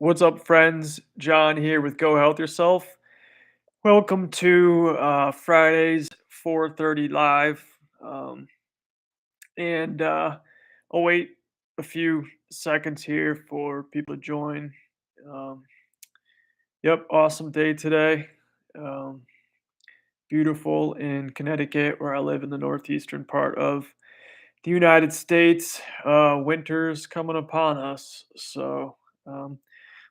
What's up, friends? John here with Go Health Yourself. Welcome to Friday's 4:30 live. Um, and I'll wait a few seconds here for people to join. Um, yep, awesome day today. Um, Beautiful in Connecticut, where I live in the northeastern part of the United States. Winter's coming upon us, so um,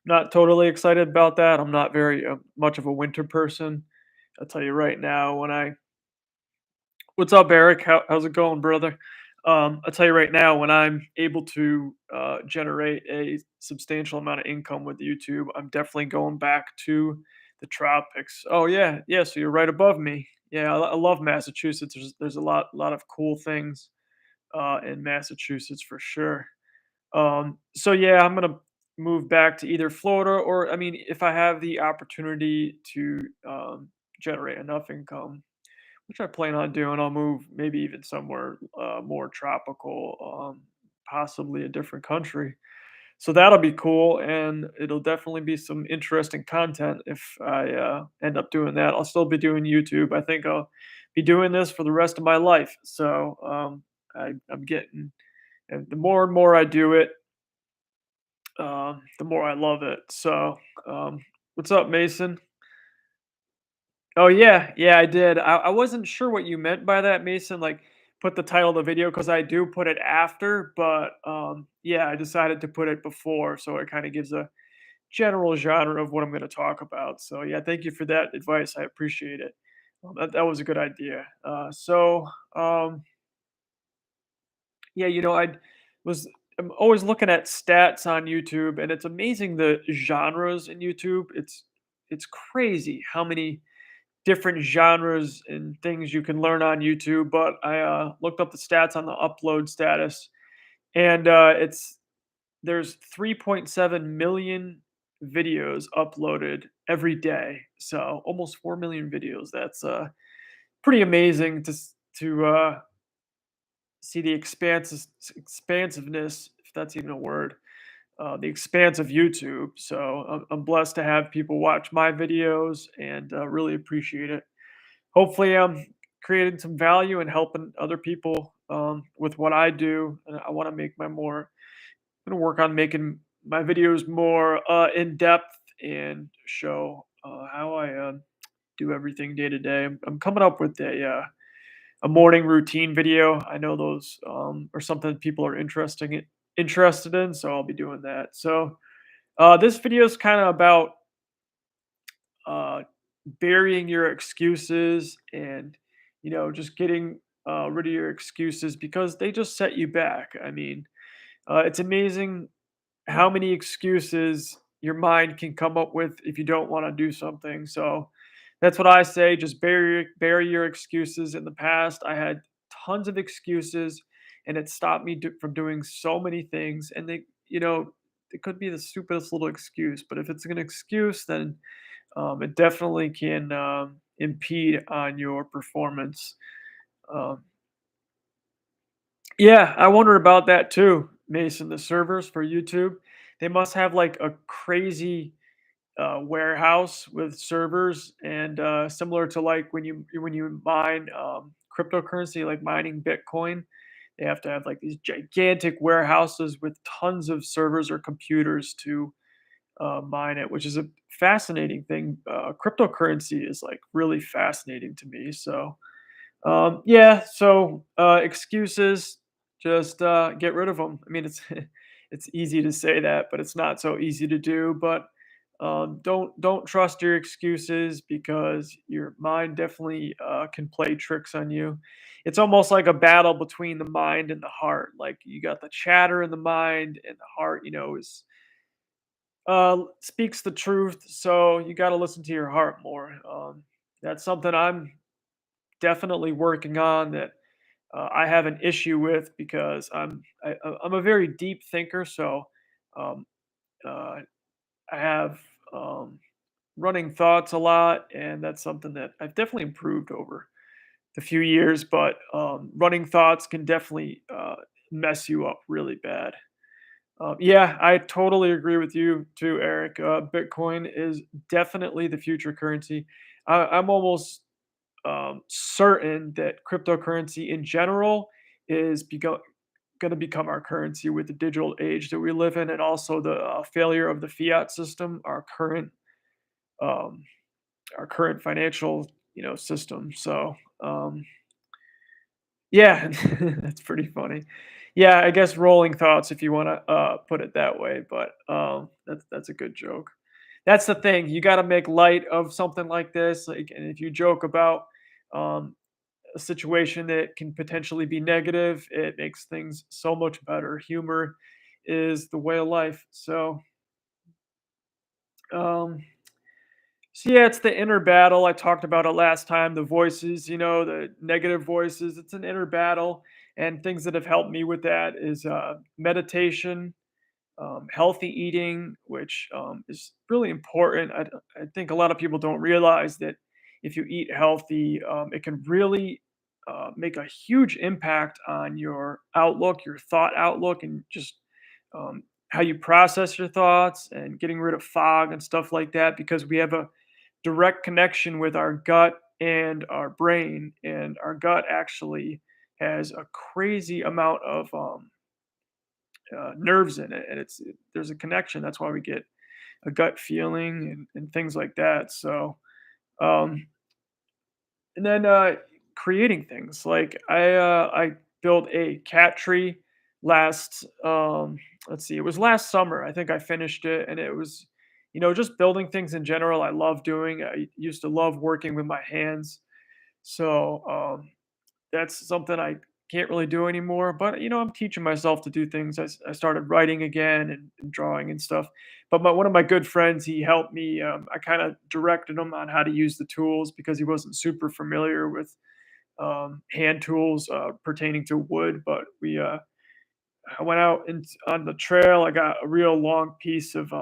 not totally excited about that. I'm not very much of a winter person. I'll tell you right now. What's up, Eric? How's it going, brother? I'll tell you right now, when I'm able to generate a substantial amount of income with YouTube, I'm definitely going back to the tropics. Oh yeah, yeah. So you're right above me. Yeah, I love Massachusetts. There's a lot of cool things in Massachusetts for sure. So yeah, I'm gonna move back to either Florida or I mean, if I have the opportunity to generate enough income, which I plan on doing, I'll move maybe even somewhere more tropical, possibly a different country. So that'll be cool, and it'll definitely be some interesting content if I end up doing that. I'll still be doing YouTube. I think I'll be doing this for the rest of my life. So I'm getting, and the more and more I do it, the more I love it. So, what's up, Mason? Oh yeah, yeah, I did. I wasn't sure what you meant by that, Mason. Like, put the title of the video because I do put it after, but yeah, I decided to put it before, so it kind of gives a general genre of what I'm going to talk about. So yeah, thank you for that advice. I appreciate it. That was a good idea. Um, yeah, was I'm always looking at stats on YouTube, and it's amazing the genres in YouTube. It's crazy how many different genres and things you can learn on YouTube. But I looked up the stats on the upload status, and it's there's 3.7 million videos uploaded every day. So almost 4 million videos. That's pretty amazing to see the expansiveness, if that's even a word, the expanse of YouTube. So I'm blessed to have people watch my videos and really appreciate it. Hopefully, I'm creating some value and helping other people with what I do. And I want to make I'm going to work on making my videos more in depth and show how I do everything day to day. I'm coming up with a morning routine video. I know those are something people are interested in, so I'll be doing that. So this video is kind of about uh, burying your excuses and just getting rid of your excuses because they just set you back. I mean, it's amazing how many excuses your mind can come up with if you don't want to do something. So that's what I say. Just bury your excuses. In the past, I had tons of excuses, and it stopped me from doing so many things. And it could be the stupidest little excuse, but if it's an excuse, then it definitely can impede on your performance. Um, yeah, I wonder about that too, Mason. The servers for YouTube, they must have like a crazy warehouse with servers, and similar to like when you mine cryptocurrency, like mining Bitcoin, they have to have like these gigantic warehouses with tons of servers or computers to mine it, which is a fascinating thing. Cryptocurrency is like really fascinating to me. So yeah, so excuses, just get rid of them. I mean, it's it's easy to say that, but it's not so easy to do. But don't trust your excuses because your mind definitely can play tricks on you. It's almost like a battle between the mind and the heart. Like you got the chatter in the mind, and the heart, is speaks the truth. So you got to listen to your heart more. That's something I'm definitely working on that I have an issue with because I'm a very deep thinker. So um, uh, I have running thoughts a lot, and that's something that I've definitely improved over the few years. But running thoughts can definitely mess you up really bad. Yeah, I totally agree with you too, Eric. Bitcoin is definitely the future currency. I'm almost certain that cryptocurrency in general is going to become our currency with the digital age that we live in, and also the failure of the fiat system, um, our current financial system. So yeah, that's pretty funny. Yeah, I guess rolling thoughts if you want to put it that way, but that's a good joke. That's the thing. You got to make light of something like this, like, and if you joke about um, a situation that can potentially be negative, it makes things so much better. Humor is the way of life. Um, so yeah, it's the inner battle. I talked about it last time. The voices, the negative voices. It's an inner battle, and things that have helped me with that is meditation, healthy eating, which is really important. I think a lot of people don't realize that if you eat healthy, it can really make a huge impact on your outlook, your thought outlook, and just um, how you process your thoughts and getting rid of fog and stuff like that, because we have a direct connection with our gut and our brain, and our gut actually has a crazy amount of nerves in it, and there's a connection. That's why we get a gut feeling and things like that. So, um, and then creating things like I built a cat tree last let's see, it was last summer. I think I finished it, and it was just building things in general. I love doing. I used to love working with my hands. So that's something I can't really do anymore. But I'm teaching myself to do things. I started writing again and drawing and stuff. But one of my good friends, he helped me. I kind of directed him on how to use the tools because he wasn't super familiar with hand tools pertaining to wood. But I went out on the trail. I got a real long piece of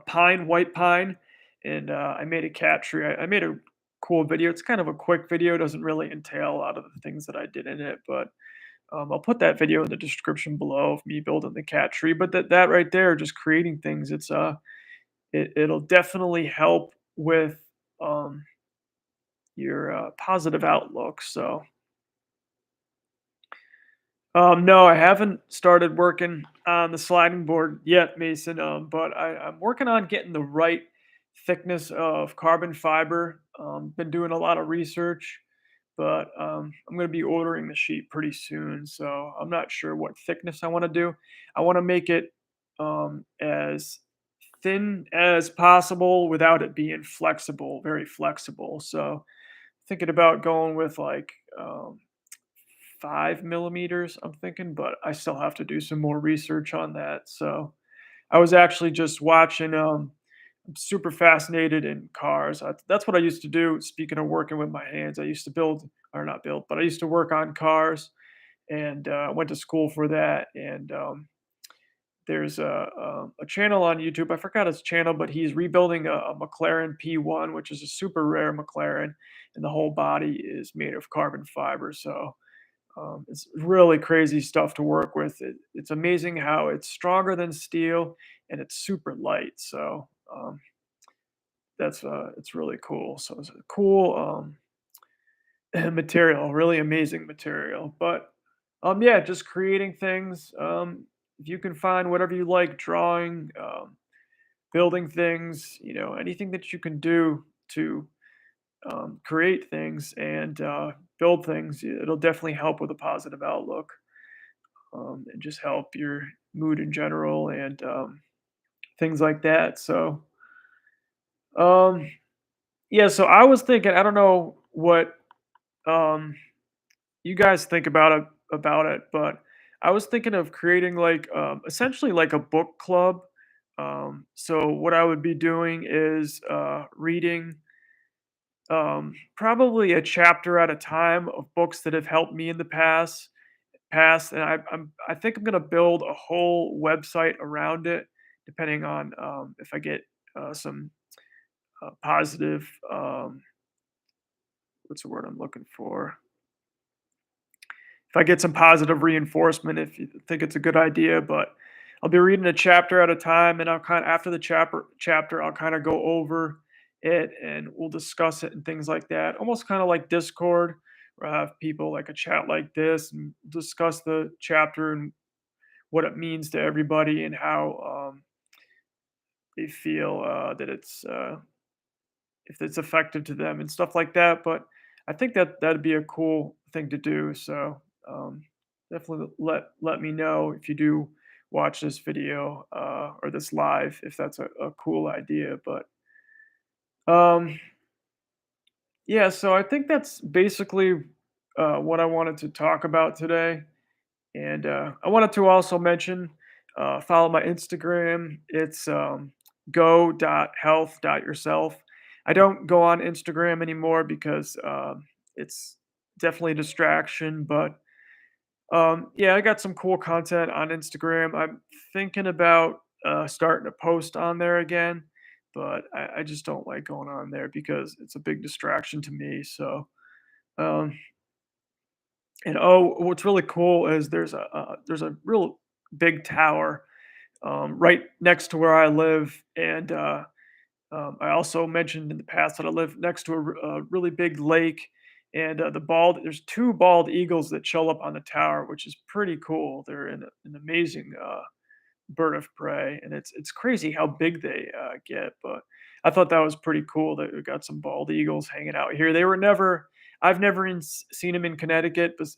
pine, white pine, and I made a cat tree. I made a cool video. It's kind of a quick video, doesn't really entail a lot of the things that I did in it, but I'll put that video in the description below of me building the cat tree. But that right there, just creating things, it'll definitely help with um, your positive outlook. So no, I haven't started working on the sliding board yet, Mason. But I'm working on getting the right thickness of carbon fiber. Been doing a lot of research, but I'm going to be ordering the sheet pretty soon. So I'm not sure what thickness I want to do. I want to make it as thin as possible without it being flexible, very flexible. So thinking about going with like 5 millimeters, I'm thinking, but I still have to do some more research on that. So I was actually just watching. I'm super fascinated in cars. That's what I used to do. Speaking of working with my hands, I used to build, or not build, but I used to work on cars, and went to school for that. And there's a channel on YouTube. I forgot his channel, but he's rebuilding a McLaren P1, which is a super rare McLaren, and the whole body is made of carbon fiber. So it's really crazy stuff to work with. It's amazing how it's stronger than steel, and it's super light. So that's it's really cool. So it's a cool material, really amazing material. But yeah, just creating things. If you can find whatever you like, drawing, building things, anything that you can do to create things and build things, it'll definitely help with a positive outlook, and just help your mood in general, and things like that. So, um, yeah. So I was thinking, I don't know what um, you guys think about it, but I was thinking of creating like essentially like a book club. So what I would be doing is reading probably a chapter at a time of books that have helped me in the past, and I think I'm gonna build a whole website around it, depending on if I get some positive what's the word I'm looking for? if I get some positive reinforcement, if you think it's a good idea. But I'll be reading a chapter at a time, and I'll kind of after the chapter I'll kind of go over it and we'll discuss it and things like that. Almost kind of like Discord, where I have people like a chat like this and discuss the chapter and what it means to everybody and how they feel that if it's effective to them and stuff like that. But I think that that'd be a cool thing to do. So definitely let me know if you do watch this video or this live if that's a cool idea. But um, yeah, so I think that's basically what I wanted to talk about today. And I wanted to also mention follow my Instagram. It's go.health.yourself. I don't go on Instagram anymore because it's definitely a distraction. But yeah, I got some cool content on Instagram. I'm thinking about starting to post on there again, but I just don't like going on there because it's a big distraction to me. So, um, and oh, what's really cool is there's a real big tower right next to where I live, and I also mentioned in the past that I live next to a really big lake, and there's two bald eagles that show up on the tower, which is pretty cool. They're an amazing bird of prey, and it's crazy how big they get. But I thought that was pretty cool that we got some bald eagles hanging out here. They were never I've never seen them in Connecticut, but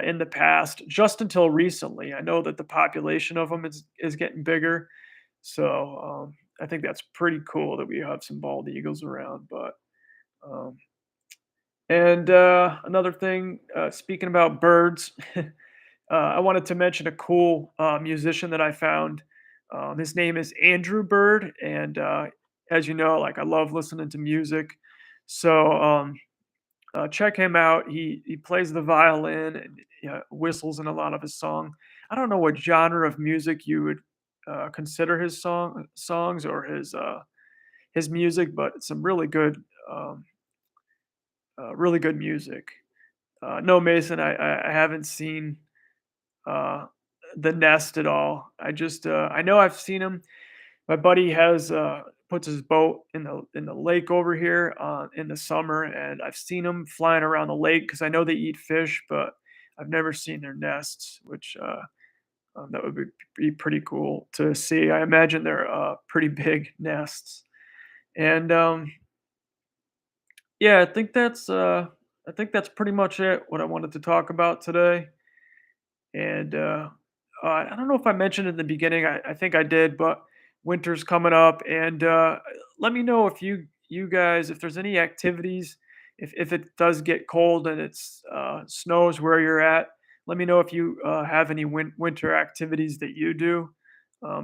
in the past, just until recently. I know that the population of them is getting bigger, so I think that's pretty cool that we have some bald eagles around. But um, and another thing, speaking about birds, I wanted to mention a cool musician that I found. His name is Andrew Bird, and as you know, like I love listening to music, so check him out. He plays the violin and whistles in a lot of his song. I don't know what genre of music you would consider his songs or his music, but it's some um, really good music. No, Mason, I haven't seen uh, the Nest at all. I know I've seen him. My buddy has puts his boat in the lake over here in the summer, and I've seen them flying around the lake because I know they eat fish, but I've never seen their nests, which that would be pretty cool to see. I imagine they're pretty big nests, and yeah, I think that's pretty much it. What I wanted to talk about today, and I don't know if I mentioned in the beginning. I think I did, but winter's coming up, and let me know if you guys if there's any activities if it does get cold and it's snows where you're at. Let me know if you have any winter activities that you do,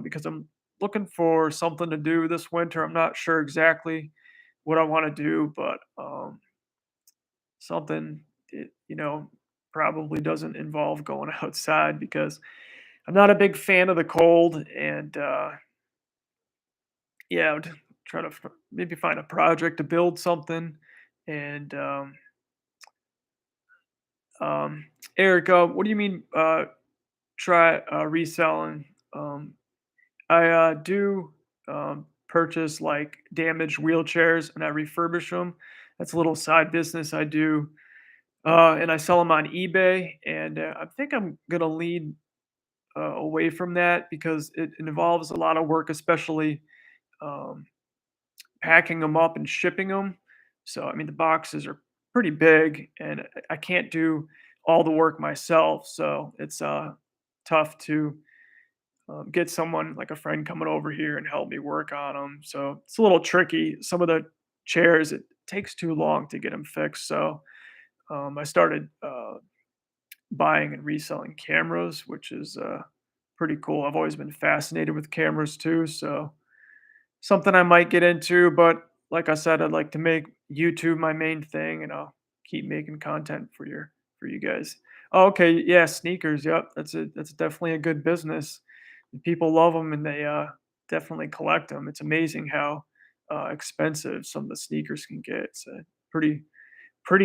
because I'm looking for something to do this winter. I'm not sure exactly what I want to do, but something probably doesn't involve going outside because I'm not a big fan of the cold, and yeah, I would try to maybe find a project to build something. And um, Eric, what do you mean? Try reselling? I do purchase like damaged wheelchairs and I refurbish them. That's a little side business I do, and I sell them on eBay. And I think I'm gonna lean away from that because it involves a lot of work, especially um, packing them up and shipping them. So, I mean, the boxes are pretty big, and I can't do all the work myself. So it's tough to get someone like a friend coming over here and help me work on them. So it's a little tricky. Some of the chairs, it takes too long to get them fixed. So I started buying and reselling cameras, which is pretty cool. I've always been fascinated with cameras too. So something I might get into, but like I said, I'd like to make YouTube my main thing, and I'll keep making content for you guys. Oh, okay, yeah, sneakers. Yep, that's definitely a good business. People love them, and they definitely collect them. It's amazing how expensive some of the sneakers can get. It's a pretty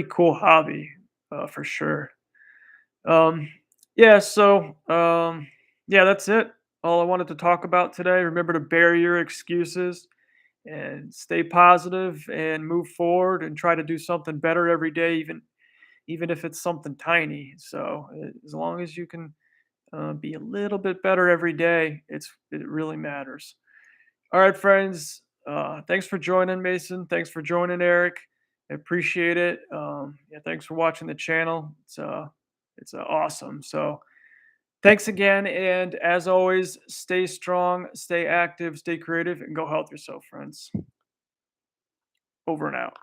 cool hobby. for sure. Um, yeah, so yeah, that's it. All I wanted to talk about today. Remember to bury your excuses and stay positive and move forward and try to do something better every day, even if it's something tiny. So as long as you can be a little bit better every day, it really matters. All right, friends. Thanks for joining, Mason. Thanks for joining, Eric. I appreciate it. Yeah, thanks for watching the channel. It's awesome. So thanks again, and as always, stay strong, stay active, stay creative, and go health yourself, friends. Over and out.